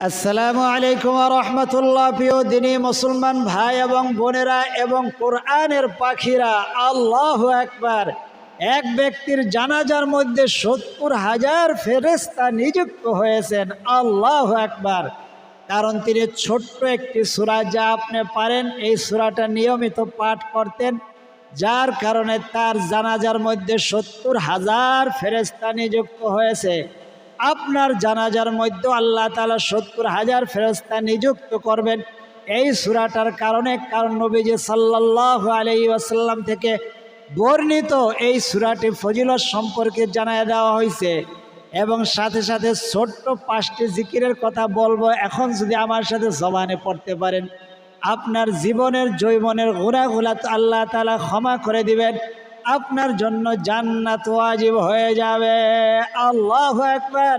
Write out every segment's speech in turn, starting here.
আসসালামু আলাইকুম ওয়া রাহমাতুল্লাহ। প্রিয় দিনী মুসলমান ভাই এবং বোনেরা এবং কোরআনের পাখিরা, আল্লাহু আকবার। এক ব্যক্তির জানাজার মধ্যে ৭০,০০০ ফেরেশতা নিযুক্ত হয়েছেন। আল্লাহু আকবার। কারণ তিনি ছোট্ট একটি সূরা, যা আপনি পারেন এই সূরাটা নিয়মিত পাঠ করতেন, যার কারণে তার জানাজার মধ্যে ৭০,০০০ ফেরেশতা নিযুক্ত হয়েছে। আপনার জানাজার মধ্যে আল্লাহ তাআলা ৭০,০০০ ফেরেশতা নিযুক্ত করবেন এই সূরাটার কারণে। কারণ নবীজি সাল্লাল্লাহু আলাইহি ওয়াসাল্লাম থেকে বর্ণিত এই সূরাটি ফজিলত সম্পর্কে জানায় দেওয়া হয়েছে। এবং সাথে সাথে ছোট্ট 5টি জিকিরের কথা বলবো। এখন যদি আমার সাথে জবানে পড়তে পারেন, আপনার জীবনের যৌবনের গুনাহগুলো আল্লাহ তাআলা ক্ষমা করে দিবেন, আপনার জন্য জান্নাত ওয়াজিব হয়ে যাবে। আল্লাহু আকবার।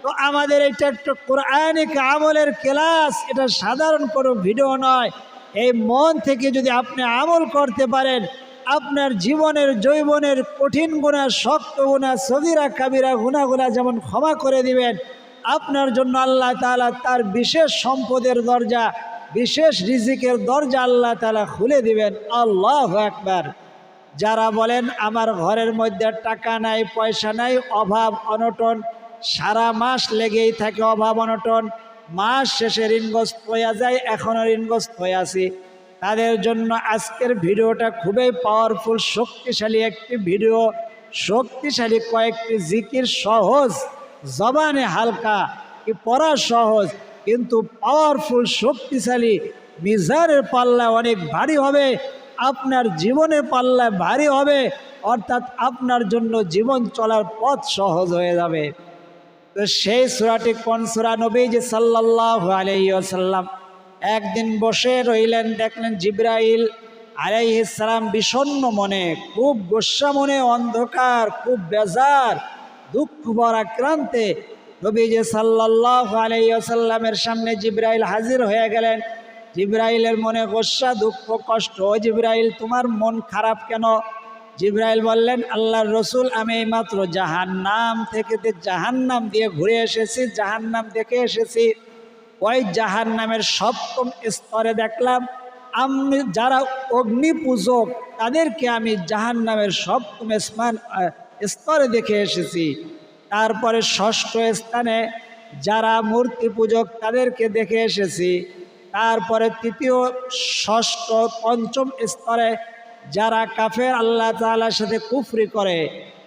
তো আমাদের এটা একটা কোরআনিক আমলের ক্লাস, এটা সাধারণ কোনো ভিডিও নয়। এই মন থেকে যদি আপনি আমল করতে পারেন, আপনার জীবনের যৌবনের কঠিন গুনাহ, শক্ত গুনাহ, সগীরা কাবিরা গুনাহগুলা যেমন ক্ষমা করে দিবেন, আপনার জন্য আল্লাহ তাআলা তার বিশেষ সম্পদের দরজা, বিশেষ রিজিকের দরজা আল্লাহ তাআলা খুলে দিবেন। আল্লাহু আকবার। যারা বলেন আমার ঘরের মধ্যে টাকা নাই, পয়সা নাই, অভাব অনটন, সারা মাস লেগেই থাকে অভাব অনটন, মাস শেষে ঋণগ্রস্ত হয়ে যায়, এখনও ঋণগ্রস্ত হয়ে আছি, তাদের জন্য আজকের ভিডিওটা খুবই পাওয়ারফুল, শক্তিশালী একটি ভিডিও। শক্তিশালী কয়েকটি জিকির, সহজ জবানে, হালকা কি পড়া সহজ, কিন্তু পাওয়ারফুল, শক্তিশালী। মিজানের পাল্লা অনেক ভারী হবে, আপনার জীবনে পাল্লা ভারী হবে, অর্থাৎ আপনার জন্য জীবন চলার পথ সহজ হয়ে যাবে। তো সেই সূরাটি কোন সূরা? নবীজি সাল্লাল্লাহু আলাইহি ওয়াসাল্লাম একদিন বসে রইলেন, দেখলেন জিবরাইল আলাইহিস সালাম বিষণ্ণ মনে, খুব গোস্বা মনে, অন্ধকার, খুব বেজার, দুঃখ ভরা ক্রান্তে নবীজি সাল্লাল্লাহু আলাইহি ওয়াসাল্লামের সামনে জিবরাইল হাজির হয়ে গেলেন। জিবরাইলের মনে গোস্বা, দুঃখ, কষ্ট। ও জিবরাইল, তোমার মন খারাপ কেন? জিবরাইল বললেন, আল্লাহর রসুল, আমি এইমাত্র জাহান্নাম দিয়ে ঘুরে এসেছি, জাহান্নাম দেখে এসেছি। ওই জাহান্নামের 7ম স্তরে দেখলাম আমি যারা অগ্নি পূজক, তাদেরকে আমি জাহান্নামের 7ম স্তরে দেখে এসেছি। তারপরে 6ষ্ঠ স্থানে যারা মূর্তি পূজক, তাদেরকে দেখে এসেছি। তারপরে 3য়, 6ষ্ঠ, 5ম স্তরে যারা কাফের, আল্লাহ তাআলার সাথে কুফরি করে,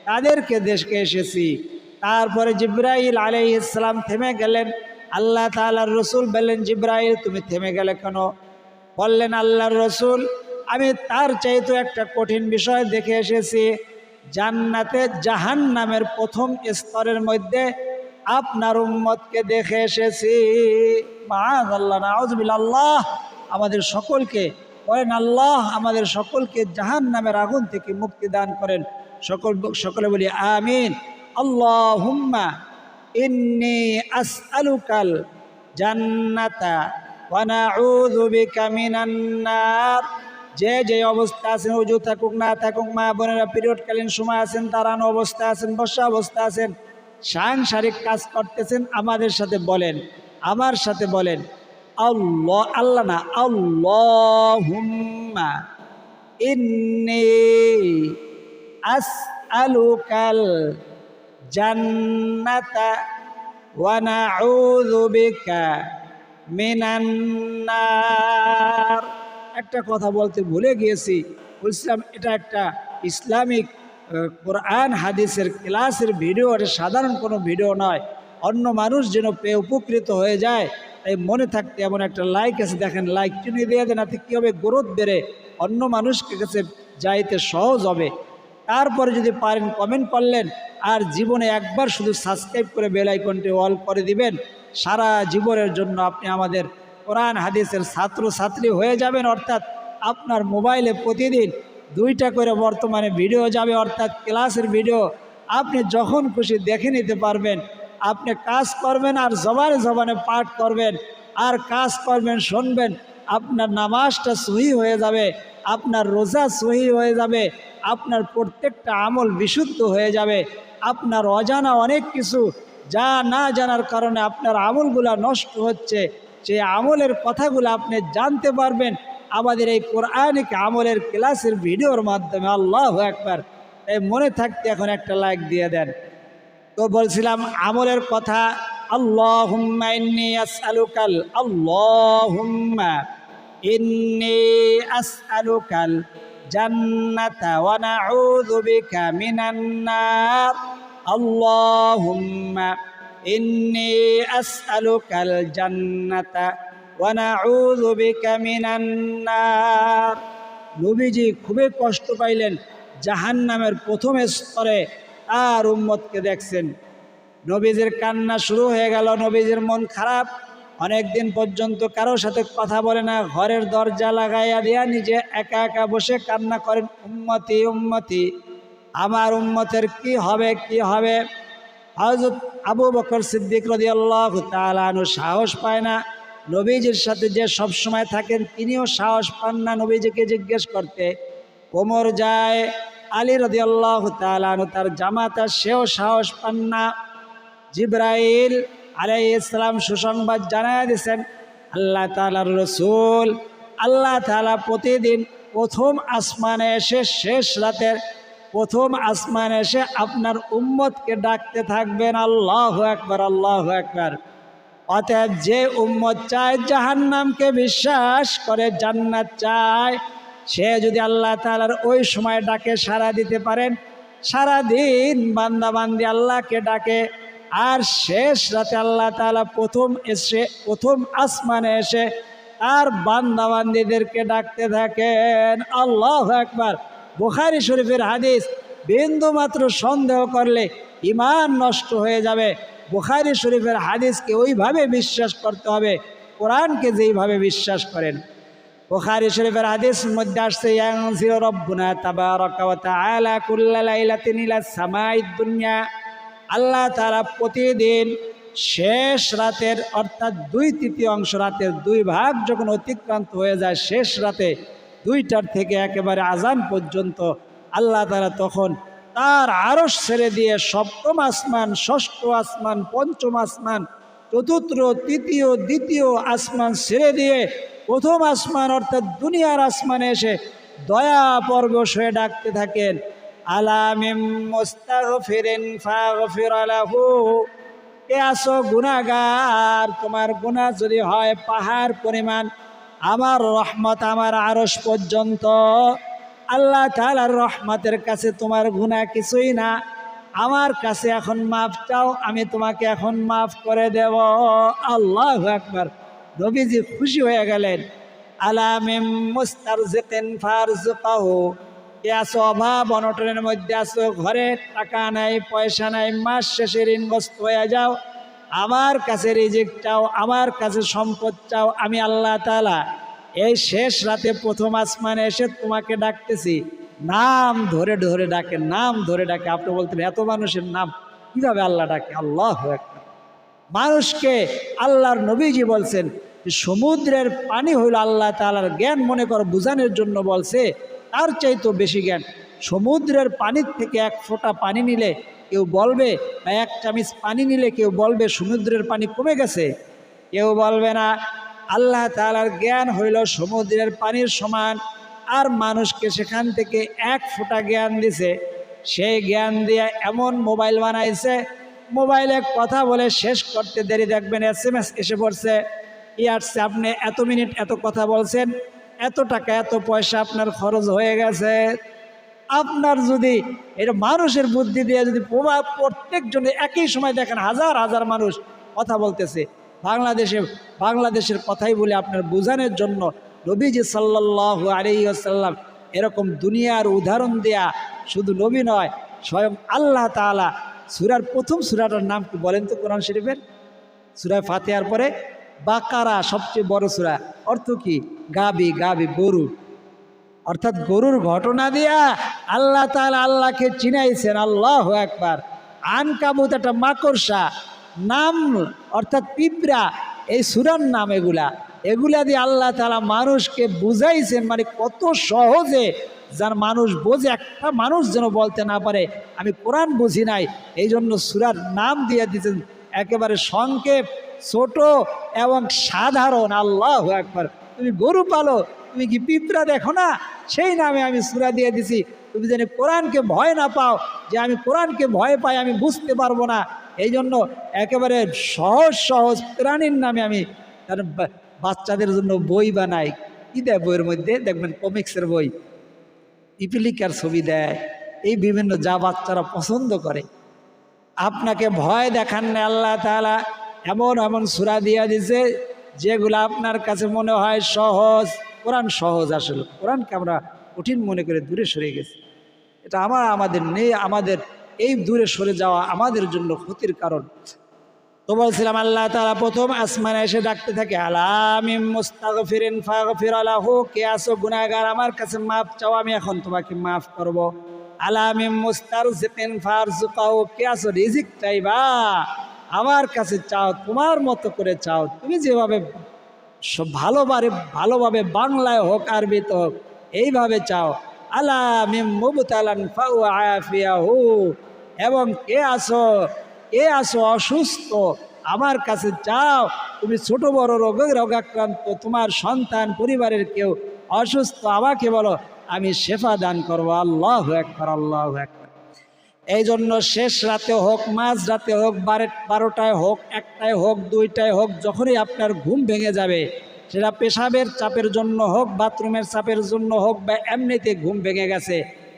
তাদেরকে দেখে এসেছি। তারপরে জিবরাইল আলাইহিস সালাম থেমে গেলেন। আল্লাহ তাআলার রসুল বললেন, জিবরাইল তুমি থেমে গেলে কেন? বললেন, আল্লাহর রসুল, আমি তার চাইতে একটা কঠিন বিষয় দেখে এসেছি। জান্নাতে জাহান্নামের 1ম স্তরের মধ্যে আপনার উম্মতকে দেখে এসেছি। মাআযাল্লাহ, নাউযুবিল্লাহ। আল্লাহ আমাদের সকলকে বলেন, আল্লাহ আমাদের সকলকে জাহান্নামের আগুন থেকে মুক্তি দান করেন। সকলে বলি আমিন। আল্লাহুম্মা ইন্নী আসআলুকাল জান্নাতা ওয়া নাউযু বিকা মিনান নার। যে অবস্থা আছেন, ওযু থাকুক না থাকুক, মা বোনেরা পিরিয়ডকালীন সময় আছেন, দাঁড়ানো অবস্থা আছেন, বসা অবস্থা আছেন, সাংসারিক কাজ করতেছেন, আমাদের সাথে বলেন, আমার সাথে বলেন, আল্লাহ না, আল্লাহুম্মা ইন্নী আসআলুকাল জান্নাতা ওয়া নাউযু বিকা মিনান নার। একটা কথা বলতে ভুলে গিয়েছি, বলছিলাম এটা একটা ইসলামিক কোরআন হাদিসের ক্লাসের ভিডিও, এটা সাধারণ কোনো ভিডিও নয়। অন্য মানুষ যেন পেয়ে উপকৃত হয়ে যায়, তাই মনে থাকতে এমন একটা লাইক আছে, দেখেন, লাইক চিনি দিয়ে দেন, তাতে কী হবে, গ্রোথ বেড়ে অন্য মানুষকে কাছে যাইতে সহজ হবে। তারপরে যদি পারেন কমেন্ট করলেন, আর জীবনে একবার শুধু সাবস্ক্রাইব করে বেল আইকনটি অল করে দিবেন। সারা জীবনের জন্য আপনি আমাদের কোরআন হাদিসের ছাত্রছাত্রী হয়ে যাবেন, অর্থাৎ আপনার মোবাইলে প্রতিদিন 2টা করে বর্তমানে ভিডিও যাবে, অর্থাৎ ক্লাসের ভিডিও আপনি যখন খুশি দেখে নিতে পারবেন। আপনি কাজ করবেন আর জবানে জবানে পাঠ করবেন, আর কাজ করবেন, শুনবেন, আপনার নামাজটা সহি হয়ে যাবে, আপনার রোজা সহি হয়ে যাবে, আপনার প্রত্যেকটা আমল বিশুদ্ধ হয়ে যাবে, আপনার অজানা অনেক কিছু যা না জানার কারণে আপনার আমলগুলা নষ্ট হচ্ছে, সেই আমলের কথাগুলো আপনি জানতে পারবেন আমাদের এই কোরআনিক আমলের ক্লাসের ভিডিওর মাধ্যমে। আল্লাহু আকবার। এই মনে থাকতে এখন একটা লাইক দিয়ে দেন। তো বলছিলাম আমলের কথা। আল্লাহুম্মা ইন্নী আসআলুকাল আল্লাহুম্মা ইন্নী আসআলুকাল জান্নাতা ওয়া নাউযু বিকা মিনান নার। আল্লাহুম্মা ইন্নী আসআলুকাল জান্নাতা ওয়া নাউযু বিকা মিনান নার। নবীজি খুবই কষ্ট পাইলেন জাহান্নামের প্রথম স্তরে আর উম্মতকে দেখছেন। নবীজির কান্না শুরু হয়ে গেল। নবীজির মন খারাপ, অনেক দিন পর্যন্ত কারোর সাথে কথা বলে না, ঘরের দরজা লাগাইয়া দিয়া নিজে একা একা বসে কান্না করেন, উম্মতি উম্মতি, আমার উম্মতের কি হবে কি হবে। হযরত আবু বকর সিদ্দিক রাদিয়াল্লাহু তাআলা আনহু সাহস পায় না, নবীজির সাথে যে সব সময় থাকেন তিনিও সাহস পান না নবীজিকে জিজ্ঞেস করতে। ওমর যায়, আলী রাদিয়াল্লাহু তাআলা আনহু তার জামাতা, সেও সাহস পান না। জিবরাইল আলাইহিস সালাম সুসংবাদ জানায় দিয়েছেন, আল্লাহ তাআলার রাসূল আল্লাহ তাআলা প্রতিদিন প্রথম আসমানে এসে, শেষ রাতের প্রথম আসমানে এসে আপনার উম্মতকে ডাকতে থাকবেন। আল্লাহু আকবার, আল্লাহু আকবার। অতএব যে উম্মত চায় জাহান্নামকে বিশ্বাস করে জান্নাত চায়, সে যদি আল্লাহ তাআলার ওই সময় ডাকে সাড়া দিতে পারেন, সারাদিন বান্দা বান্দি আল্লাহকে ডাকে, আর শেষ রাতে আল্লাহ তাআলা প্রথম আসমানে এসে আর বান্দা বান্দিদেরকে ডাকতে থাকেন। আল্লাহু আকবার। বুখারী শরীফের হাদিস, বিন্দু মাত্র সন্দেহ করলে ঈমান নষ্ট হয়ে যাবে। বুখারী শরীফের হাদিসকে ওইভাবে বিশ্বাস করতে হবে কোরআনকে যেইভাবে বিশ্বাস করেন। বুখারী শরীফের হাদিসের মধ্যে আসছে, ইয়ানজিলু রাব্বুনা তাবারাকা ওয়া তাআলা কুল্লা লাইলাতিন ইলা সামাইদ দুনিয়া। আল্লাহ তাআলা প্রতিদিন শেষ রাতের অর্থাৎ 2/3 রাতের 2 ভাগ যখন অতিক্রান্ত হয়ে যায়, শেষ রাতে 2টার থেকে একেবারে আজান পর্যন্ত আল্লাহ তাআলা তখন তার আরশ ছেড়ে দিয়ে সপ্তম আসমান, ষষ্ঠ আসমান, পঞ্চম আসমান, চতুর্থ, তৃতীয়, দ্বিতীয় আসমান ছেড়ে দিয়ে প্রথম আসমান অর্থাৎ দুনিয়ার আসমানে এসে দয়া পরবশ হয়ে ডাকতে থাকেন, আলা মিন মুস্তাগফিরিন ফাগফির লাহু। কে আসো গুনাহগার, তোমার গুনাহ যদি হয় পাহাড় পরিমাণ, আমার রহমত আমার আরশ পর্যন্ত, আল্লাহ তাআলার রহমতের কাছে তোমার গুনাহ কিছুই না, আমার কাছে এখন মাফ চাও, আমি তোমাকে এখন মাফ করে দেব। আল্লাহু আকবার। নবীজি খুশি হয়ে গেলেন। আলা মিন মুস্তারজিকিন ফারজুকাহু। কে আছো অভাব অনটনের মধ্যে আছো, ঘরে টাকা নাই পয়সা নাই, মাস শেষে ঋণগ্রস্ত হয়ে যাও, আমার কাছে রিজিক চাও, আমার কাছে সম্পদ চাও, আমি আল্লাহ তাআলা এই শেষ রাতে প্রথম আসমানে এসে তোমাকে ডাকতেছি। নাম ধরে ধরে ডাকে, নাম ধরে ডাকে। আপনি বলতেন এত মানুষের নাম কিভাবে আল্লাহ ডাকে? আল্লাহু আকবার। মানুষকে আল্লাহর নবীজি বলছেন যে সমুদ্রের পানি হইল আল্লাহ তাআলার জ্ঞান, মনে করো বোঝানোর জন্য বলছে, তার চাইতেও বেশি জ্ঞান। সমুদ্রের পানির থেকে এক ফোঁটা পানি নিলে কেউ বলবে, বা এক চামচ পানি নিলে কেউ বলবে সমুদ্রের পানি কমে গেছে? কেউ বলবে না। আল্লাহ তাআলার জ্ঞান হইল সমুদ্রের পানির সমান, আর মানুষকে সেখান থেকে এক ফোঁটা জ্ঞান দিছে। সেই জ্ঞান দিয়ে এমন মোবাইল বানাইছে, মোবাইলে কথা বলে শেষ করতে দেরি দেখবেন SMS এসে পড়ছে, আসছে, আপনি এত মিনিট এত কথা বলছেন, এত টাকা এত পয়সা আপনার খরচ হয়ে গেছে। আপনার যদি এটা মানুষের বুদ্ধি দিয়ে যদি প্রভাব, প্রত্যেকজনে একই সময় দেখেন হাজার হাজার মানুষ কথা বলতেছে, বাংলাদেশের কথাই বলে আপনার বোঝানোর জন্য নবীজি সাল্লাল্লাহু আলাইহি ওয়াসাল্লাম এরকম দুনিয়ার উদাহরণ দেয়া, শুধু নবী নয় স্বয়ং আল্লাহ তাআলা সূরার প্রথম সূরাটার নাম কি বলেন তো কোরআন শরীফের? সূরা ফাতিহার পরে বাকারা সবচেয়ে বড় সূরা। অর্থ কি? গাবি, গরু, অর্থাৎ গরুর ঘটনা দিয়া আল্লাহ তাআলা আল্লাহকে চিনাইছেন। আল্লাহু আকবার। আনকাবুত একটা মাকড়সা, নাম অর্থাৎ পিঁপড়া, এই সূরার নাম এগুলা দিয়ে আল্লাহ তাআলা মানুষকে বুঝাইছেন, মানে কত সহজে যার মানুষ বোঝে, একটা মানুষ যেন বলতে না পারে আমি কোরআন বুঝি নাই, এই জন্য সূরার নাম দিয়ে দিয়েছেন একেবারে সংক্ষেপ, ছোট এবং সাধারণ। আল্লাহু আকবার। তুমি গরু পালো, তুমি কি পিঁপড়া দেখো না? সেই নামে আমি সূরা দিয়ে দিছি। তুমি যেন কোরআনকে ভয় না পাও, যে আমি কোরআনকে ভয় পাই, আমি বুঝতে পারবো না, এই জন্য একেবারে সহজ সহজ প্রাণীর নামে আমি তার বাচ্চাদের জন্য বই বানাই। কি দেয় বইয়ের মধ্যে? দেখবেন কমিক্সের বই, পিপিলিকার ছবি দেয়, এই বিভিন্ন যা বাচ্চারা পছন্দ করে। আপনাকে ভয় দেখান না আল্লাহ তাআলা, এমন এমন সূরা দিয়া দিছে যেগুলো আপনার কাছে মনে হয় সহজ। কোরআন সহজ, আসলে কোরআনকে আমরা কঠিন মনে করে দূরে সরে গেছি। এটা আমাদের নেই, আমাদের এই দূরে সরে যাওয়া আমাদের জন্য ক্ষতির কারণ। তো বলছিলাম আল্লাহ তাআলা প্রথম আসমানে এসে ডাকতে থাকে, আলা মিন মুস্তাগফিরিন ফাগফির লাহু, কে আছো গুনাহগার, আমার কাছে মাফ চাও, আমি এখন তোমাকে মাফ করব। আলা মিন মুস্তারজিকিন ফারজুকাহু, কে আছো রিজিক চাইবা, আমার কাছে চাও, তোমার মতো করে চাও, তুমি যেভাবে ভালোভাবে বাংলায় হোক আরবিতে হোক এইভাবে চাও। আলা মিন মুবতালান ফাউআফিয়াহু, এবং কে আছো অসুস্থ, আমার কাছে চাও, তুমি ছোট বড় রোগাক্রান্ত, তোমার সন্তান পরিবারের কেউ অসুস্থ, আমাকে বলো, আমি শেফা দান করবো। আল্লাহু আকবার, আল্লাহু আকবার। এই জন্য শেষ রাতে হোক, মাঝ রাতে হোক, 12টায় হোক, 1টায় হোক, 2টায় হোক, যখনই আপনার ঘুম ভেঙে যাবে, সেটা পেশাবের চাপের জন্য হোক, বাথরুমের চাপের জন্য হোক, বা এমনিতে ঘুম ভেঙে গেছে,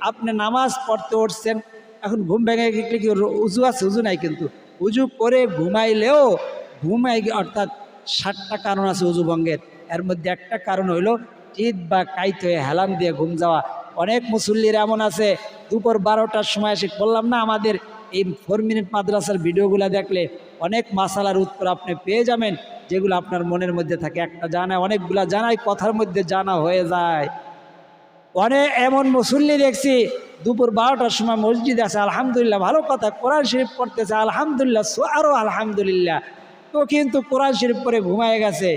আপনি নামাজ পড়তে উঠছেন, এখন ঘুম ভেঙে গেলে কি উজু আছে? উজু নাই, কিন্তু উজু করে ঘুমাইলেও অর্থাৎ 7টা কারণ আছে উজু ভঙ্গের। এর মধ্যে একটা কারণ হইল চিত বা কাইত হয়ে হেলান দিয়ে ঘুম যাওয়া। অনেক মুসল্লির এমন আছে, দুপুর 12টার সময় এসে, বললাম না আমাদের এই 4 মিনিট মাদ্রাসার ভিডিওগুলো দেখলে অনেক মাসালার উত্তর আপনি পেয়ে যাবেন, যেগুলো আপনার মনের মধ্যে থাকে। একটা জানায়, অনেকগুলা জানায়, কথার মধ্যে জানা হয়ে যায়। অনেক এমন মুসল্লি দেখছি দুপুর 12টার সময় মসজিদে আছে, আলহামদুলিল্লাহ, ভালো কথা, কোরআন শরীফ পড়তেছে, আলহামদুলিল্লাহ, আরও আলহামদুলিল্লাহ, তো কিন্তু কোরআন শরীফ পড়ে ঘুমায় গেছে।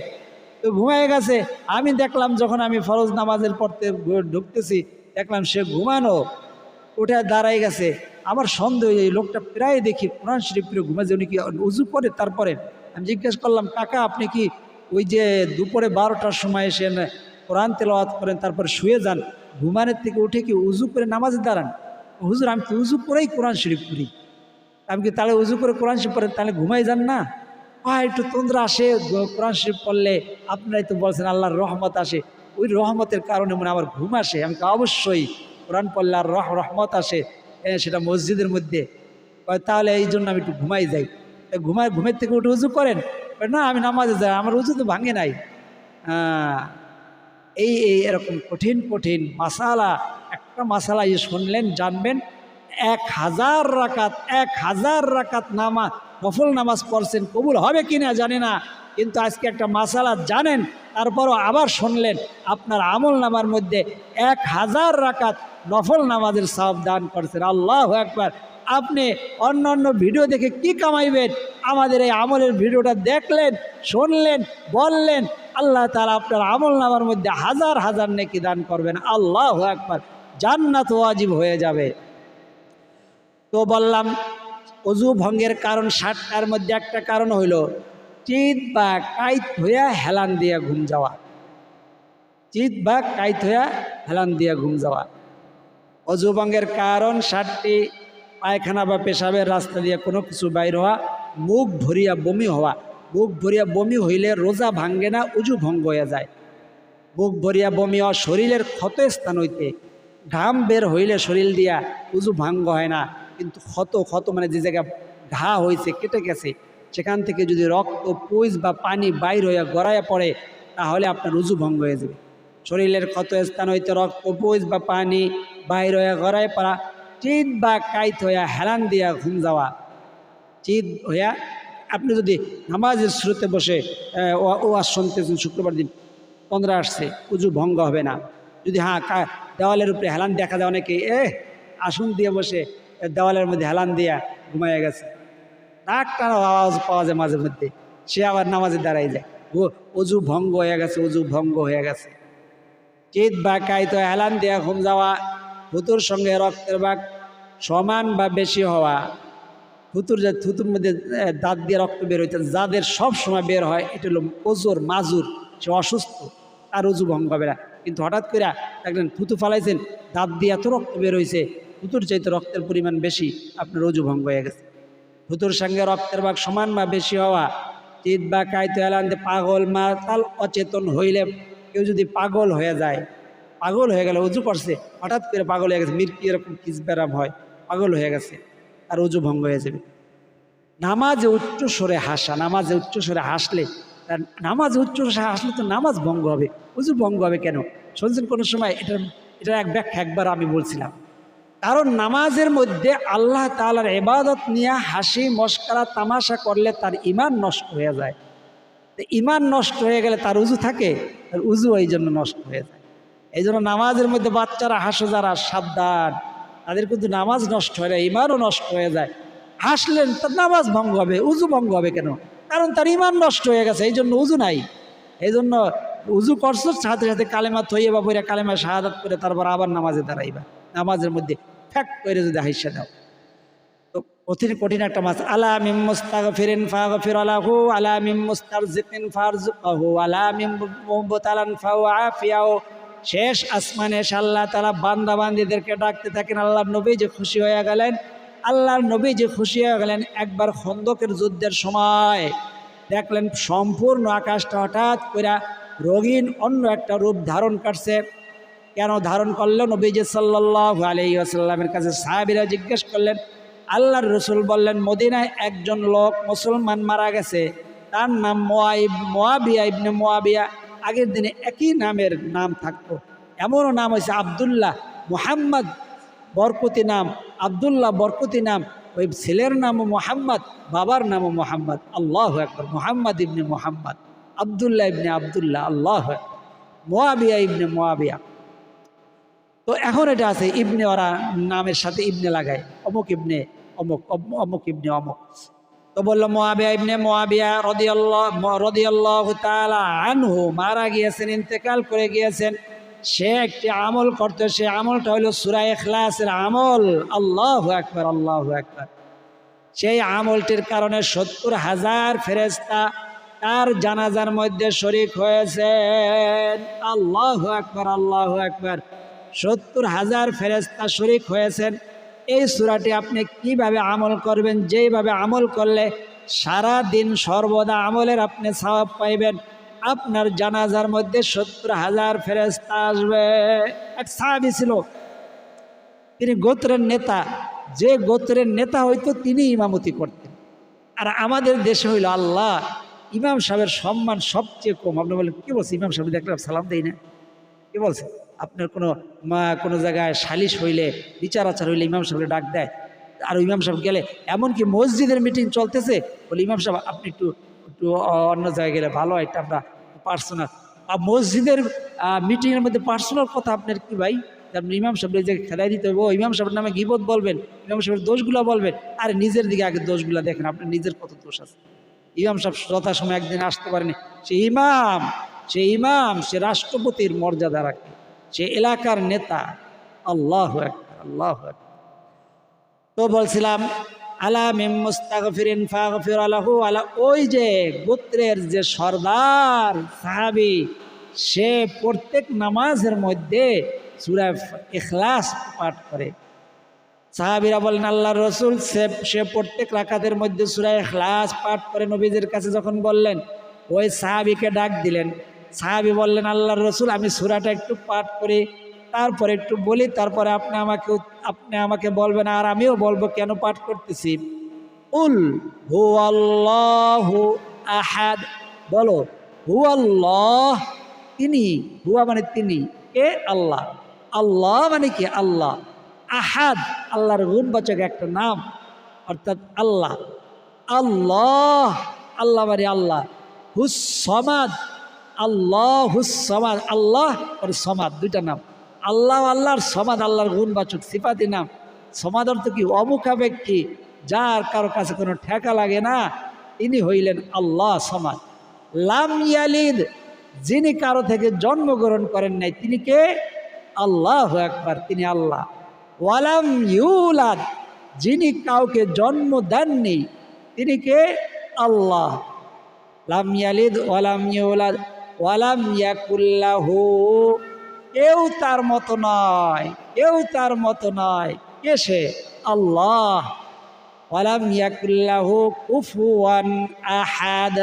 তো ঘুমায় গেছে, আমি দেখলাম যখন আমি ফরজ নামাজের পড়তে ঢুকতেছি, দেখলাম সে ঘুমানো, উঠে দাঁড়াই গেছে। আমার সন্দেহ, এই লোকটা প্রায় দেখি কোরআন শরীফ পড়ে ঘুমাচ্ছে, উনি কি উজু করে? তারপরে আমি জিজ্ঞেস করলাম, কাকা আপনি কি ওই যে দুপুরে 12টার সময় এসে কোরআন তেলাওয়াত করেন তারপর শুয়ে যান, ঘুমানোর থেকে উঠে কি উজু করে নামাজে দাঁড়ান? হুজুর আমি তো উজু করেই কোরআন শরীফ পড়ি। আমি কি তাহলে উজু করে কোরআন শরীফ পড়েন, তাহলে ঘুমাই যান না? একটু তন্দ্রা আসে কোরআন শরীফ পড়লে, আপনারাই তো বলছেন আল্লাহর রহমত আসে, ওই রহমতের কারণে মনে আমার ঘুম আসে। আমি তো অবশ্যই কোরআন পড়লে আর রহমত আসে, সেটা মসজিদের মধ্যে, তাহলে এই জন্য আমি একটু ঘুমাই যাই। ঘুমের থেকে উঠে উজু করেন? না, আমি নামাজে যাই, আমার উজু তো ভাঙে নাই। এই এরকম কঠিন কঠিন মাসালা, একটা মাসালা শুনলেন, জানবেন 1000 রাকাত নফল নামাজ পড়ছেন, কবুল হবে কিনা জানি না, কিন্তু আজকে একটা মাসালা জানেন, তারপরও আবার শুনলেন, আপনার আমল নামার মধ্যে 1000 রাকাত নফল নামাজের সওয়াব দান করছেন। আল্লাহু আকবার। আপনি অন্য ভিডিও দেখে কি কামাইবেন? আমাদের এই আমলের ভিডিওটা দেখলেন, শুনলেন, বললেন, আল্লাহ তাআলা আপনার আমল নামার মধ্যে 1000 নেকি দান করবেন। আল্লাহু আকবার। জান্নাত ওয়াজিব হয়ে যাবে। তো বললাম ওযু ভঙ্গের কারণ 60টার মধ্যে একটা কারণ হইল চিত বা কাইত হইয়া হেলান দিয়া ঘুম যাওয়া। চিত বা কাইত হইয়া হেলান দিয়া ঘুম যাওয়া। ওযু ভঙ্গের কারণ 60টি। পায়খানা বা পেশাবের রাস্তা দিয়ে কোনো কিছু বাইর হওয়া, মুখ ভরিয়া বমি হওয়া। মুখ ভরিয়া বমি হইলে রোজা ভাঙ্গে না, উজু ভঙ্গ হয়ে যায়। মুখ ভরিয়া বমি হওয়া, শরীরের ক্ষত স্থান হইতে ঘাম বের হইলে শরীর দিয়া উজু ভাঙ্গ হয় না, কিন্তু ক্ষত মানে যে জায়গায় ঘা হয়েছে, কেটে গেছে, সেখান থেকে যদি রক্ত, পুজ বা পানি বাইর হইয়া গড়াইয়া পড়ে, তাহলে আপনার উজু ভঙ্গ হয়ে যাবে। শরীরের ক্ষত স্থান হইতে রক্ত, পুজ বা পানি বাইর হইয়া গড়ায় পড়া, চিত বা কাইত হইয়া হেলান দিয়া ঘুম যাওয়া। চিত হইয়া আপনি যদি নামাজের শুরুতে বসে ওয়াজ শুনতেছেন, শুক্রবার দিন 15 আসছে, উজু ভঙ্গ হবে না। যদি দেওয়ালের উপরে হেলান দেখা যায়, অনেকে আসন দিয়ে বসে দেওয়ালের মধ্যে হেলান দিয়া ঘুমাইয়া গেছে, ডাক্তার আওয়াজ পাওয়া যায় মাঝে মধ্যে, সে আবার নামাজে দাঁড়াই যায়, উজু ভঙ্গ হয়ে গেছে, উজু ভঙ্গ হয়ে গেছে। চিত বা কাইত হয়ে হেলান দিয়া ঘুম যাওয়া, হুতুর সঙ্গে রক্তের ভাগ সমান বা বেশি হওয়া, থুতুর মধ্যে দাঁত দিয়ে রক্ত বের হইতেন, যাদের সব সময় বের হয় এটা হলো ওজোর মাজুর, সে অসুস্থ, তার উজু ভঙ্গ হবে না। কিন্তু হঠাৎ করে দেখলেন থুতু ফালাইছেন, দাঁত দিয়ে এত রক্ত বের হয়েছে, থুতুর চাইতে রক্তের পরিমাণ বেশি, আপনার উজু ভঙ্গ হয়ে গেছে। থুতুর সঙ্গে রক্তের ভাগ সমান বা বেশি হওয়া, চিত বা কায়তো এলান্তে পাগল মাতাল অচেতন হইলে, কেউ যদি পাগল হয়ে যায়, পাগল হয়ে গেলে উজু করছে হঠাৎ করে পাগল হয়ে গেছে, মৃত্যু এরকম কিসবেরাম হয়, পাগল হয়ে গেছে, আর উজু ভঙ্গ হয়ে যাবে। নামাজে উচ্চ স্বরে হাসা, নামাজে উচ্চ স্বরে হাসলে, নামাজে উচ্চ স্বরে হাসলে তো নামাজ ভঙ্গ হবে, উজু ভঙ্গ হবে কেন? শুনছেন কোনো সময়? এটার এক ব্যাখ্যা একবার আমি বলছিলাম। কারণ নামাজের মধ্যে আল্লাহ তাআলার ইবাদত নিয়ে হাসি মশকরা তামাশা করলে তার ঈমান নষ্ট হয়ে যায়। ঈমান নষ্ট হয়ে গেলে তার উজু থাকে, তার উজু এই জন্য নষ্ট হয়ে যায়। এই জন্য নামাজের মধ্যে বাচ্চারা হাসো যারা, সাবধান, তাদের কিন্তু নামাজ নষ্ট হয় না, ঈমানও নষ্ট হয়ে যায়। হাসলেন তার নামাজ ভঙ্গ হবে, উজু ভঙ্গ হবে কেন? কারণ তার ঈমান নষ্ট হয়ে গেছে, এই জন্য উজু নাই। এই জন্য উজু করছো সাথে সাথে কালেমা থইয়ে বা বইরা কালেমা শাহাদাত করে তারপর আবার নামাজে দাঁড়াইবা। নামাজের মধ্যে ফ্যাক করে যদি হাইসা দাও তো কঠিন একটা মাছ। আলা মিম মুস্তাগফিরিন ফাগফির লাহু, আলা মিম মুস্তারজিকিন ফারজুকহু, আলা মিম মুবতালান ফাআফিয়াহু। শেষ আসমানে আল্লাহ তাআলা বান্দা বান্দীদেরকে ডাকতে থাকেন। আল্লাহর নবী যে খুশি হয়ে গেলেন, আল্লাহর নবী যে খুশি হয়ে গেলেন, একবার খন্দকের যুদ্ধের সময় দেখলেন সম্পূর্ণ আকাশটা হঠাৎ করে রঙিন অন্য একটা রূপ ধারণ করছে। কেন ধারণ করলো? নবীজি সাল্লাল্লাহু আলাইহি ওয়াসাল্লামের কাছে সাহাবীরা জিজ্ঞেস করলেন। আল্লাহর রসুল বললেন, মদিনায় একজন লোক মুসলমান মারা গেছে, তার নাম মুয়াবিয়া ইবনে মুয়াবিয়া। আগের দিনে একই নামের নাম থাকতো, এমনও নাম হয়েছে আবদুল্লাহ, মুহাম্মদ বরকতি নাম, আবদুল্লাহ বরকতি নাম। ওই ছেলের নামও মোহাম্মদ, বাবার নামও মোহাম্মদ। আল্লাহু আকবার। মুহাম্মদ ইবনে মুহাম্মদ, আবদুল্লাহ ইবনে আবদুল্লাহ, আল্লাহু আকবার। মুয়াবিয়া ইবনে মুয়াবিয়া। তো এখন এটা আছে ইবনে, ওরা নামের সাথে ইবনে লাগায়, অমুক ইবনে অমুক, অমুক ইবনে অমুক। তো বললো মুয়াবিয়া ইবনে মুয়াবিয়া রাদিয়াল্লাহু তাআলা আনহু মারা গিয়েছেন, ইন্তেকাল করে গিয়েছেন। সে একটি আমল করতো, সে আমলটা হলো সূরা ইখলাসের আমল। আল্লাহু আকবার, আল্লাহু আকবার। সেই আমলটির কারণে ৭০,০০০ ফেরেশতা তার জানাজার মধ্যে শরীক হয়েছেন। আল্লাহু আকবার, আল্লাহু আকবার। ৭০,০০০ ফেরেশতা শরীক হয়েছেন। এই সূরাটি আপনি কিভাবে আমল করবেন? যেইভাবে আমল করলে সারা দিন সর্বদা আমলের আপনি সওয়াব পাইবেন। আপনার জানাজার মধ্যে ৭০,০০০ ফেরেশতা আসবে। এক সাহাবী ছিল, তিনি গোত্রের নেতা, যে গোত্রের নেতা হইতো তিনি ইমামতি করতেন। আর আমাদের দেশে হইল আল্লাহ, ইমাম সাহেবের সম্মান সবচেয়ে কম। আপনি বলেন কি বলছে? ইমাম সাহেব দেখলে সালাম দেই না, কি বলছে? আপনার কোনো জায়গায় সালিশ হইলে, বিচার আচার হইলে ইমাম সাহেবকে ডাক দেয়। আর ইমাম সাহেব গেলে, এমনকি মসজিদের মিটিং চলতেছে, বলে ইমাম সাহেব আপনি একটু একটু অন্য জায়গায় গেলে ভালো হয়, এটা আমরা পার্সোনাল। আর মসজিদের মিটিংয়ের মধ্যে পার্সোনাল কথা আপনার কি ভাই? আপনি ইমাম সাহেব যে খেলাই দিতে হবে, ও ইমাম সাহেবের নামে গীবত বলবেন, ইমাম সাহেবের দোষগুলো বলবেন। আর নিজের দিকে আগে দোষগুলো দেখেন, আপনার নিজের কত দোষ আছে। ইমাম সাহেব যথাসময় একদিন আসতে পারেনি, সে ইমাম, সে রাষ্ট্রপতির মর্যাদা রাখে, সে এলাকার নেতা। আল্লাহু আকবার, আল্লাহু আকবার। তো বলছিলাম আলা মিম মুস্তাগফিরিন ফাগফির লাহু, আলা ওই যে গোত্রের যে সর্দার সাহাবী, সে প্রত্যেক নামাজের মধ্যে সূরা ইখলাস পাঠ করে। সাহাবীরা বলেন আল্লাহর রাসূল, সে প্রত্যেক রাকাতের মধ্যে সূরা ইখলাস পাঠ করে। নবীজির কাছে যখন বললেন, ওই সাহাবীকে ডাক দিলেন। সাহাবী বললেন, আল্লাহর রাসূল, আমি সূরাটা একটু পাঠ করি, তারপরে একটু বলি, তারপরে আপনি আমাকে বলবেন, আর আমিও বলবো কেন পাঠ করতেছি। কুল হুয়াল্লাহু আহাদ, বলো হুয়াল্লাহ, তিনি, হুয়া মানে তিনি, এ আল্লাহ, আল্লাহ মানে কি আল্লাহ, আহাদ আল্লাহর গুণবাচক একটা নাম, অর্থাৎ আল্লাহ। আল্লাহ, আল্লাহ মানে আল্লাহ। হুস-সমাদ, আল্লাহ হুস-সমাদ, আল্লাহ আর সমাদ, দুইটা নাম। আল্লাহ, আল্লাহর সমাদ, আল্লাহর গুণবাচক সিফাতি নাম। সমাদ অর্থ কি? অমুখাপেক্ষী, যার কারো কাছে কোনো ঠেকা লাগে না, তিনি হইলেন আল্লাহ সমাদ। লাম ইয়ালিদ, যিনি কারো থেকে জন্মগ্রহণ করেন নাই, তিনি কে? আল্লাহু আকবার, তিনি আল্লাহ। ওয়ালাম ইউলাদ, যিনি কাউকে জন্ম দেননি, তিনি কে? আল্লাহ। লাম ইয়ালিদ ওয়ালাম ইউলাদ ওয়ালাম ইয়াকুল লাহু, কেউ তার মতো নয়, কেউ তার মতো নয়। কে সে? আল্লাহ। ওয়ালাম ইয়াকুল লাহু কুফুয়ান আহাদ,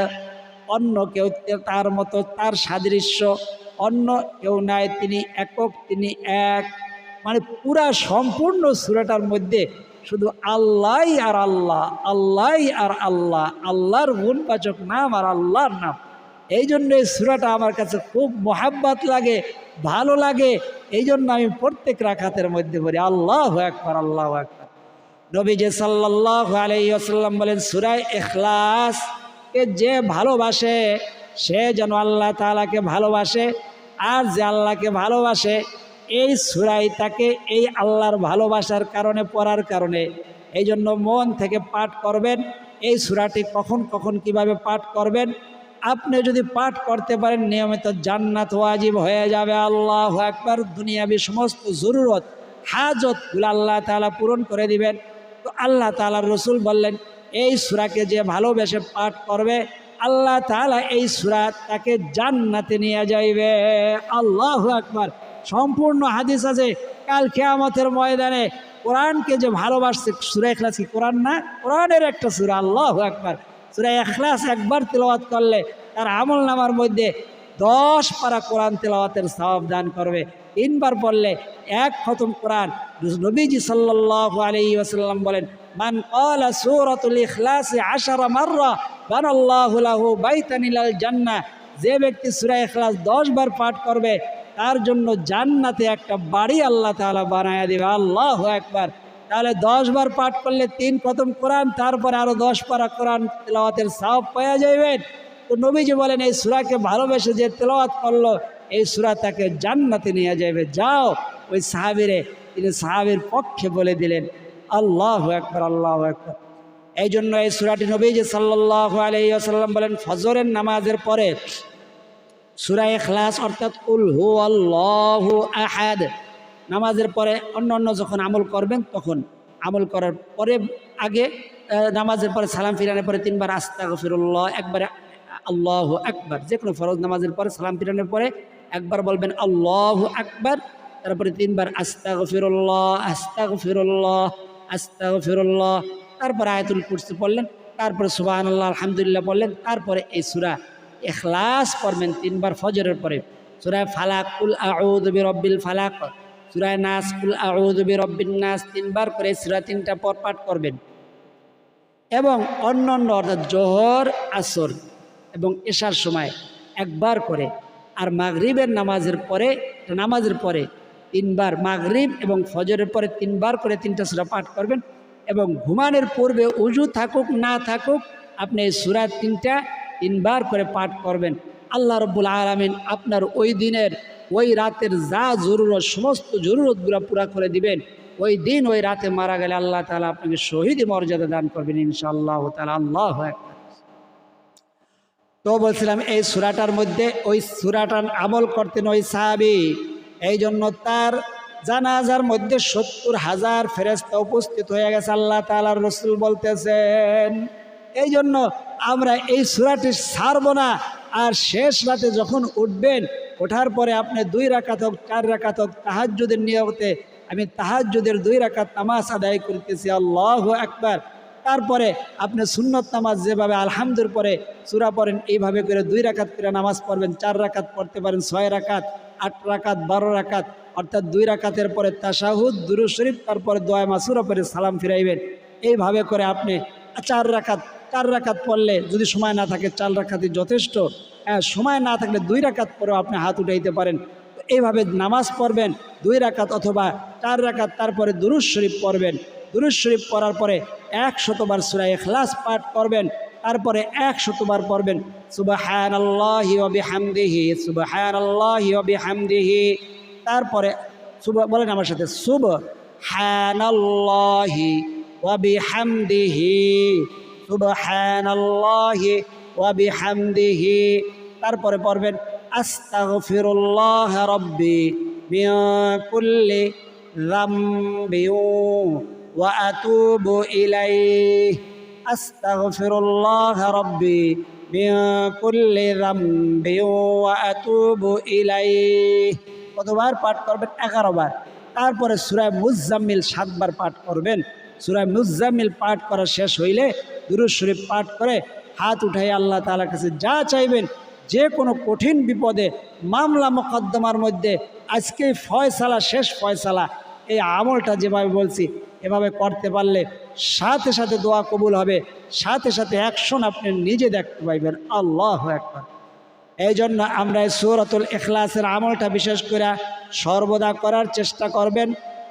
অন্য কেউ তার মতো, তার সাদৃশ্য অন্য কেউ নাই, তিনি একক, তিনি এক। মানে পুরা সম্পূর্ণ সূরাটার মধ্যে শুধু আল্লাহ আর আল্লাহ, আল্লাহ আর আল্লাহ, আল্লাহর গুণবাচক নাম আর আল্লাহর নাম। এই জন্য এই সূরাটা আমার কাছে খুব মোহাব্বত লাগে, ভালো লাগে। এই জন্য আমি প্রত্যেক রাকাতের মধ্যে পড়ি আল্লাহু আকবার, আল্লাহু আকবার। নবীজি সাল্লাল্লাহু আলাইহি ওয়াসাল্লাম বলেন, সূরা ইখলাস কে যে ভালোবাসে সে যেন আল্লাহ তাআলাকে ভালোবাসে, আর যে আল্লাহকে ভালোবাসে এই সূরাই তাকে এই আল্লাহর ভালোবাসার কারণে, পড়ার কারণে। এই জন্য মন থেকে পাঠ করবেন। এই সূরাটি কখন কখন কিভাবে পাঠ করবেন, আপনি যদি পাঠ করতে পারেন নিয়মিত, জান্নাত ওয়াজিব হয়ে যাবে। আল্লাহু আকবার। দুনিয়াবি সমস্ত জরুরত, হাজতগুলো আল্লাহ তাআলা পূরণ করে দিবেন। তো আল্লাহ তাআলার রাসূল বললেন, এই সূরাকে যে ভালোবেসে পাঠ করবে আল্লাহ তাআলা এই সূরা তাকে জান্নাতে নিয়ে যাইবে। আল্লাহু আকবার। সম্পূর্ণ হাদিস আছে। কাল কিয়ামতের ময়দানে কোরআনকে যে ভালোবাসছে, সূরা ইখলাস কি কোরআন না? কোরআনের একটা সূরা। আল্লাহু আকবার। সূরা ইখলাস একবার তেলাওয়াত করলে তার আমলনামার মধ্যে 10 পারা কোরআন তেলাওয়াতের সওয়াব দান করবে। 3 বার পড়লে 1 খতম কোরআন। নবীজি সাল্লাল্লাহু আলাইহি ওয়াসাল্লাম বলেন, মান ক্বালা সূরাতুল ইখলাস 10 মাররা বানাল্লাহু লাহু বাইতান ইলাল জান্নাহ, যে ব্যক্তি সূরা ইখলাস 10 বার পাঠ করবে তার জন্য জান্নাতে একটা বাড়ি আল্লাহ তাআলা বানায়া দিবে। আল্লাহু আকবার। তাহলে 10 বার পাঠ করলে 3 খতম কোরআন, তারপরে আরো 10 পারা কোরআন তেলাওয়াতের সওয়াব পাওয়া যাবেন। তো নবীজি বলেন, এই সূরাকে ভালোবেসে যে তেলাওয়াত করলো এই সূরা তাকে জান্নাতে নিয়ে যাবে। যাও ওই সাহাবীরে, তিনি সাহাবীর পক্ষে বলে দিলেন। আল্লাহু আকবার, আল্লাহু আকবার। এই জন্য এই সূরাটি নবীজি সাল্লাল্লাহু আলাইহি ওয়াসাল্লাম বলেন, ফজরের নামাজের পরে সূরা ইখলাস অর্থাৎ কুল হুয়াল্লাহু আহাদ, নামাজের পরে অন্য যখন আমল করবেন তখন আমল করার পরে আগে নামাজের পরে সালাম ফিরানোর পরে 3 বার আস্তাগফিরুল্লাহ, একবারে আল্লাহু আকবার। যে কোনো ফরজ নামাজের পরে সালাম ফিরানোর পরে একবার বলবেন আল্লাহু আকবার, তারপরে 3 বার আস্তাগফিরুল্লাহ, আস্তাগফিরুল্লাহ, আস্তাগফিরুল্লাহ, তারপরে আয়াতুল কুরসি পড়লেন, তারপরে সুবহানাল্লাহ আলহামদুলিল্লাহ বললেন, তারপরে এই সূরা ইখলাস পড়বেন 3 বার ফজরের পরে। সূরা ফালাক কুল আউযু বিরাব্বিল ফালাক, সূরা নাস কুল আউযু বিরাব্বিন নাস 3 বার করে সূরা 3টা পাঠ করবেন। এবং অন্যান্য অর্থাৎ জোহর, আসর এবং এশার সময় একবার করে, আর মাগরিবের নামাজের পরে 3 বার, মাগরিব এবং ফজরের পরে 3 বার করে 3টা সূরা পাঠ করবেন। এবং ঘুমানোর পূর্বে উজু থাকুক না থাকুক আপনি এই সূরা 3টা 3 বার করে পাঠ করবেন। আল্লাহ রাব্বুল আলামিন আপনার ওই দিনের, ওই রাতের যা জরুরত, সমস্ত জরুরতগুলো পুরা করে দিবেন। ওই দিন, ওই রাতে মারা গেলে আল্লাহ তাআলা আপনাকে শহীদ মর্যাদা দান করবেন ইনশাআল্লাহ তাআলা। আল্লাহু আকবার। তো বলছিলাম এই সূরাটার মধ্যে, ওই সূরাটার আমল করতেন ওই সাহাবী। এই জন্য তার জানাজার মধ্যে 70,000 ফেরেশতা উপস্থিত হয়ে গেছে। আল্লাহ তাআলার রাসূল বলতেছেন, এই জন্য আমরা এই সূরাটি ছাড়ব না। আর শেষ রাতে যখন উঠবেন, ওঠার পরে আপনি 2 রাকাত হোক 4 রাকাত হোক তাহাজ্জুদের নিয়তে, আমি তাহাজ্জুদের 2 রাকাত নামাজ আদায় করতেছি, আল্লাহু আকবার। তারপরে আপনি সুন্নত নামাজ যেভাবে আলহামদুর পরে সূরা পড়েন, এইভাবে করে 2 রাকাত করে নামাজ পড়বেন। 4 রাকাত পড়তে পারেন, 6 রাকাত, 8 রাকাত, 12 রাকাত, অর্থাৎ 2 রাকাতের পরে তাশাহুদ, দুরূদ শরীফ, তারপরে দোয়া মাসুরা পরে সালাম ফিরাইবেন। এইভাবে করে আপনি 4 রাকাত পড়লে, যদি সময় না থাকে 4 রাকাতই যথেষ্ট। সময় না থাকলে 2 রাকাত পরেও আপনি হাত উঠাইতে পারেন। এইভাবে নামাজ পড়বেন 2 রাকাত অথবা 4 রাকাত, তারপরে দুরূদ শরীফ পড়বেন। দুরূদ শরীফ পড়ার পরে 100 বার সূরা ইখলাস পাঠ করবেন, তারপরে 100 বার পড়বেন সুবহানাল্লাহি ওয়া বিহামদিহি, সুবহানাল্লাহি ওয়া বিহামদিহি। তারপরে বলেন আমার সাথে, সুবহানাল্লাহি ওয়া বিহামদিহি, সুবহানাল্লাহি ওয়া বিহামদিহি। তারপরে পড়বেন আস্তাগফিরুল্লাহ রাব্বি মিন কুল্লি যামবি ওয়া আতুবু ইলাইহি আস্তাগফিরুল্লাহ রাব্বি মিন কুল্লি যামবি ওয়া আতুবু ইলাইহি। কতবার পাঠ করবেন? 11 বার। তারপরে সূরা মুজাম্মিল 7 বার পাঠ করবেন। সূরা মুজাম্মিল পাঠ করা শেষ হইলে দুরূদ শরীফ পাঠ করে হাত উঠাই আল্লাহ তাআলার কাছে যা চাইবেন, যে কোনো কঠিন বিপদে মামলা মোকদ্দমার মধ্যে আজকে ফয়সালা, শেষ ফয়সালা, এই আমলটা যেভাবে বলছি এভাবে করতে পারলে সাথে সাথে দোয়া কবুল হবে, সাথে সাথে অ্যাকশন আপনি নিজে দেখতে পাইবেন। আল্লাহু আকবার। এই জন্য আমরা এই সূরাতুল ইখলাসের আমলটা বিশেষ করে সর্বদা করার চেষ্টা করবেন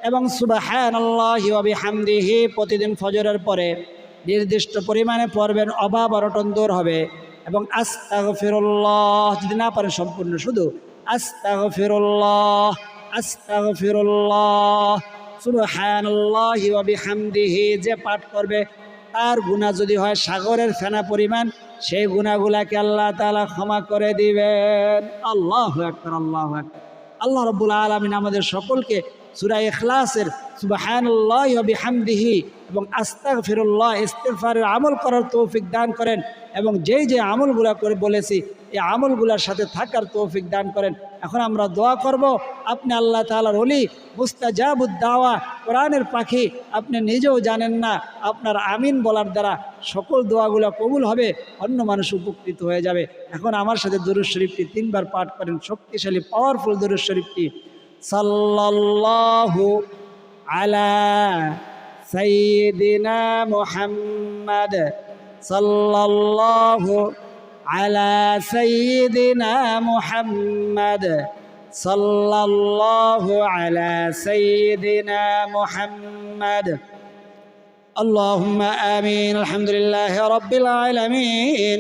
এবং সুবহানাল্লাহি ওয়া বিহামদিহি প্রতিদিন ফজরের পরে নির্দিষ্ট পরিমাণে পড়বেন, অভাব অনটন দূর হবে। এবং আস্তাগফিরুল্লাহ যদি না পারেন সম্পূর্ণ, শুধু আস্তাগফিরুল্লাহ আস্তাগফিরুল্লাহ সুবহানাল্লাহি ওয়া বিহামদিহি যে পাঠ করবে তার গুনাহ যদি হয় সাগরের ফেনা পরিমাণ, সেই গুনাহগুলাকে আল্লাহ তাআলা ক্ষমা করে দিবেন। আল্লাহু আকবার, আল্লাহু আকবার। আল্লাহ রাব্বুল আলামিন আমাদের সকলকে সূরা ইখলাসের সুবহানাল্লাহি ওয়া বিহামদিহি এবং আস্তাগফিরুল্লাহ ইস্তিগফারের আমল করার তৌফিক দান করেন এবং যেই যে আমলগুলা করে বলেছি এই আমলগুলোর সাথে থাকার তৌফিক দান করেন। এখন আমরা দোয়া করব। আপনি আল্লাহ তাআলার ওলি, মুস্তাজাবুদ দাওয়া, কোরআনের পাখি, আপনি নিজেও জানেন না আপনার আমিন বলার দ্বারা সকল দোয়াগুলো কবুল হবে, অন্য মানুষ উপকৃত হয়ে যাবে। এখন আমার সাথে দুরূদ শরীফটি 3 বার পাঠ করেন, শক্তিশালী পাওয়ারফুল দুরূদ শরীফটি। সাল্লাল্লাহু আলা সাইয়্যিদিনা মুহাম্মাদ, সাল্লাল্লাহু আলা সাইয়্যিদিনা মুহাম্মাদ, সাল্লাল্লাহু আলা সাইয়্যিদিনা মুহাম্মাদ। আল্লাহুম্মা আমিন। আলহামদুলিল্লাহি রাব্বিল আলামিন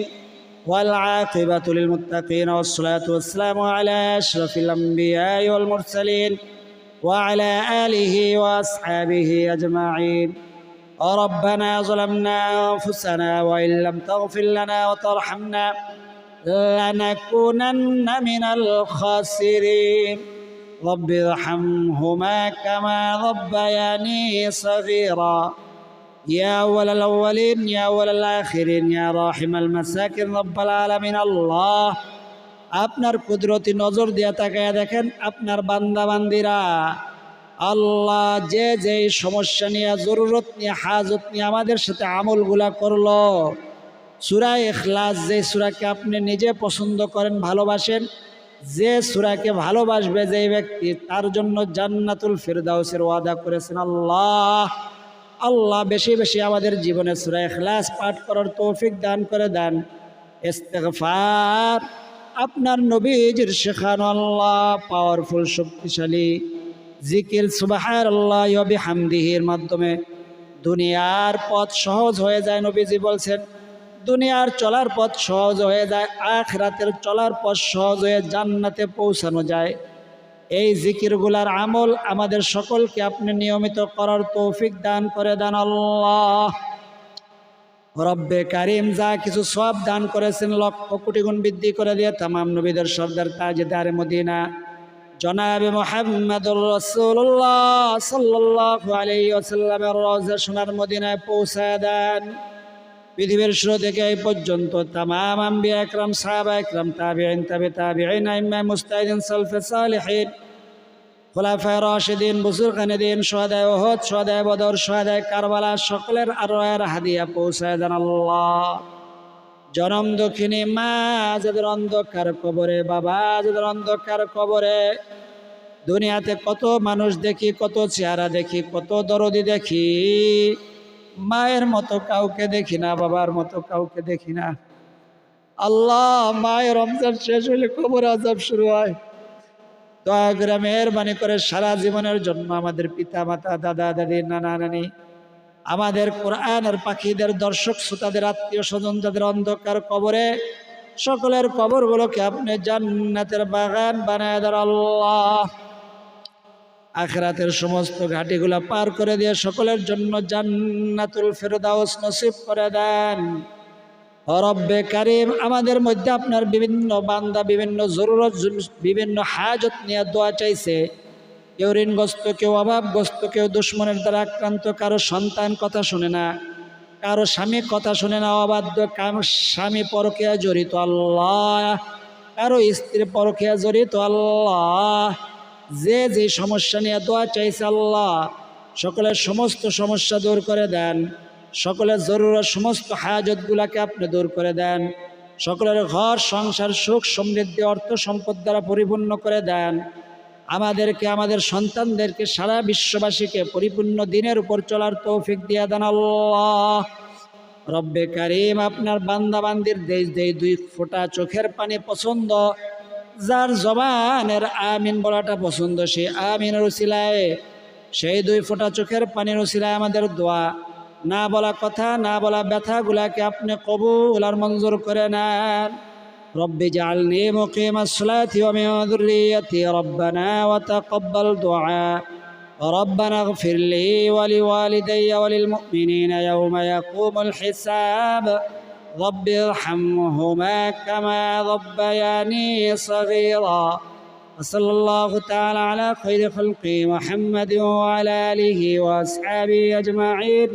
ওয়াল আকিবাতু লিল মুত্তাকিন ওয়াস সালাতু ওয়াস সালামু আলা আশরাফিল আমবিয়াই ওয়াল মুরসালিন ওয়া আলা আলিহি ওয়া আসহাবিহি আজমাইন। ربنا ظلمنا أنفسنا وإن لم تغفر لنا وترحمنا لنكونن من الخاسرين. رب ارحمهما كما ربياني صغيرا يا أول الأولين يا أول الآخرين يا راحم المساكين رب العالمين. الله আপনার কুদরতি নজর দিয়া তাকায়া দেখেন আপনার বান্দা বান্দিরা, আল্লাহ যে যেই সমস্যা নিয়ে, জরুরত নিয়ে, হাজত নিয়ে আমাদের সাথে আমলগুলা করলো, সূরা ইখলাস যে সূরাকে আপনি নিজে পছন্দ করেন, ভালোবাসেন, যে সূরাকে ভালোবাসবে যেই ব্যক্তি তার জন্য জান্নাতুল ফিরদাউসের ওয়াদা করেছেন আল্লাহ। আল্লাহ বেশি বেশি আমাদের জীবনে সূরা ইখলাস পাঠ করার তৌফিক দান করে দেন। ইস্তিগফার আপনার নবীজির শেখানো আল্লাহ পাওয়ারফুল শক্তিশালী জিকির সুবহানাল্লাহি ওয়া বিহামদিহির মাধ্যমে দুনিয়ার পথ সহজ হয়ে যায়। নবীজি বলছেন দুনিয়ার চলার পথ সহজ হয়ে যায়, আখিরাতের চলার পথ সহজ হয়ে জান্নাতে পৌঁছানো যায়। এই জিকিরগুলার আমল আমাদের সকলকে আপনি নিয়মিত করার তৌফিক দান করে দেন আল্লাহ। রব্বে কারিম যা কিছু সওয়াব দান করেছেন লক্ষ কোটি গুণ বৃদ্ধি করে দিয়ে তামাম নবীদের সর্দার তাজদারে মদিনা জনাবে মুহাম্মদুর রাসূলুল্লাহ সাল্লাল্লাহু আলাইহি ওয়াসাল্লামের রওজা সোনার মদিনায় পৌঁছায় দেন। পৃথিবীর শুরু থেকে এই পর্যন্ত তামাম আম্বিয়া একরাম, সাহাবা একরাম, তাবিঈন, তাবিঈন, আইম্মা মুজতাহিদিন, সালফে সালিহিন, খুলাফায়ে রাশিদিন, বুজুরগানিদিন, শুহাদায়ে উহুদ, শুহাদায়ে বদর, শুহাদায়ে কারবালা সকলের আরওয়াহের হাদিয়া পৌঁছায় দেন আল্লাহ। জনম দক্ষিণী মা যাদের অন্ধকার কবরে, বাবা যাদের অন্ধকার কবরে, দুনিয়াতে কত মানুষ দেখি, কত চেহারা দেখি, কত দরদি দেখি, মায়ের মতো কাউকে দেখি না, বাবার মতো কাউকে দেখি না। আল্লাহ মায়ের রমজান শেষ হইলে কবর আযাব শুরু হয়। দয়া করে মেহেরবানি করে সারা জীবনের জন্য আমাদের পিতা মাতা, দাদা দাদি, নানা নানি, আমাদের কোরআনের পাখিদের দর্শক শ্রোতাদের আত্মীয় স্বজন যাদের অন্ধকার কবরে, সকলের কবরগুলোকে আপনি জান্নাতের বাগান বানায় দেন আল্লাহ। আখিরাতের সমস্ত ঘাটিগুলা পার করে দিয়ে সকলের জন্য জান্নাতুল ফিরদাউস নসিব করে দেন। রব্বে কারিম আমাদের মধ্যে আপনার বিভিন্ন বান্দা বিভিন্ন জরুরত, বিভিন্ন হাজত নিয়ে দোয়া চাইছে, কেউ ঋণগ্রস্ত, কেউ অভাবগ্রস্ত, কেউ দুশ্মনের দ্বারা আক্রান্ত, কারো সন্তান কথা শোনে না, কারো স্বামী কথা শোনে না, অবাধ্য, কারো স্বামী পরকীয়া জড়িত আল্লাহ, কারো স্ত্রী পরকীয়া জড়িত আল্লাহ। যে যে সমস্যা নিয়ে দোয়া চাইছে আল্লাহ সকলের সমস্ত সমস্যা দূর করে দেন, সকলের জরুরত সমস্ত হাজতগুলাকে আপনি দূর করে দেন, সকলের ঘর সংসার সুখ সমৃদ্ধি অর্থ সম্পদ দ্বারা পরিপূর্ণ করে দেন। আমাদেরকে, আমাদের সন্তানদেরকে, সারা বিশ্ববাসীকে পরিপূর্ণ দিনের উপর চলার তৌফিক দিয়ে দেন আল্লাহ। রব্বে কারিম, আপনার বান্দাবান্দির দেশ দেই দুই ফোঁটা চোখের পানি পছন্দ, যার জবানের আমিন বলাটা পছন্দ, সেই আমিনের উসিলায়, সেই দুই ফোঁটা চোখের পানির উসিলায় আমাদের দোয়া, না বলা কথা, না বলা ব্যথাগুলাকে আপনি কবুল আর মঞ্জুর করে নেন। رب اجعلني مقيم الصلاة ومن ذريتي ربنا وتقبل دعاء ربنا اغفر لي ولوالدي وللمؤمنين يوم يقوم الحساب رب ارحمهما كما ربياني صغيرا وصلى الله تعالى على خير خلقه محمد وعلى آله وأصحابه أجمعين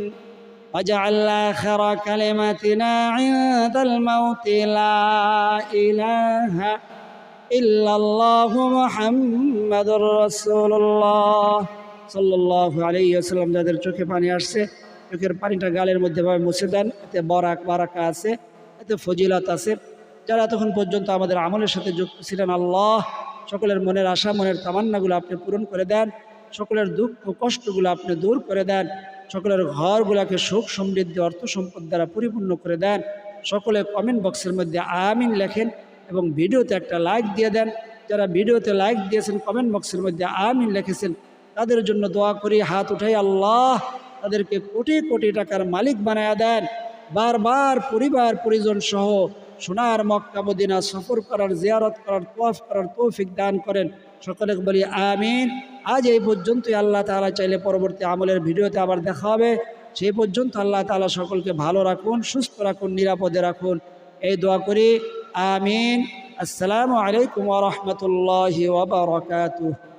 واجعل آخر كلمتنا عند الموت لا إله إلا الله محمد رسول الله صلى الله عليه وسلم। যাদের চোখে পানি আসছে, চোখের পানিটা গালের মধ্যে ভাবে মুছে দেন, এতে বারাকা আছে, এতে ফজিলত আছে। যারা তখন পর্যন্ত আমাদের আমলের সাথে যুক্ত ছিলেন, আল্লাহ সকলের মনের আশা, মনের তামান্নাগুলো আপনি পূরণ করে দেন, সকলের দুঃখ কষ্টগুলো আপনি দূর করে দেন, সকলের ঘরগুলোকে সুখ সমৃদ্ধি অর্থ সম্পদ দ্বারা পরিপূর্ণ করে দেন। সকলে কমেন্ট বক্সের মধ্যে আমিন লেখেন এবং ভিডিওতে একটা লাইক দিয়ে দেন। যারা ভিডিওতে লাইক দিয়েছেন, কমেন্ট বক্সের মধ্যে আমিন লিখেছেন, তাদের জন্য দোয়া করি, হাত উঠাই আল্লাহ তাদেরকে কোটি কোটি টাকার মালিক বানায়া দেন। বারবার পরিবার পরিজন সহ সোনার মক্কা মদিনা সফর করার, জিয়ারত করার, তওয়াফ করার তৌফিক দান করেন। সকলে বলি আমিন। আজ এই পর্যন্তই। আল্লাহ তাআলা চাইলে পরবর্তী আমলের ভিডিওতে আবার দেখা হবে। সেই পর্যন্ত আল্লাহ তাআলা সকলকে ভালো রাখুন, সুস্থ রাখুন, নিরাপদে রাখুন, এই দোয়া করি। আমিন। আসসালামু আলাইকুম ওয়া রাহমাতুল্লাহি ওয়া বারাকাতুহু।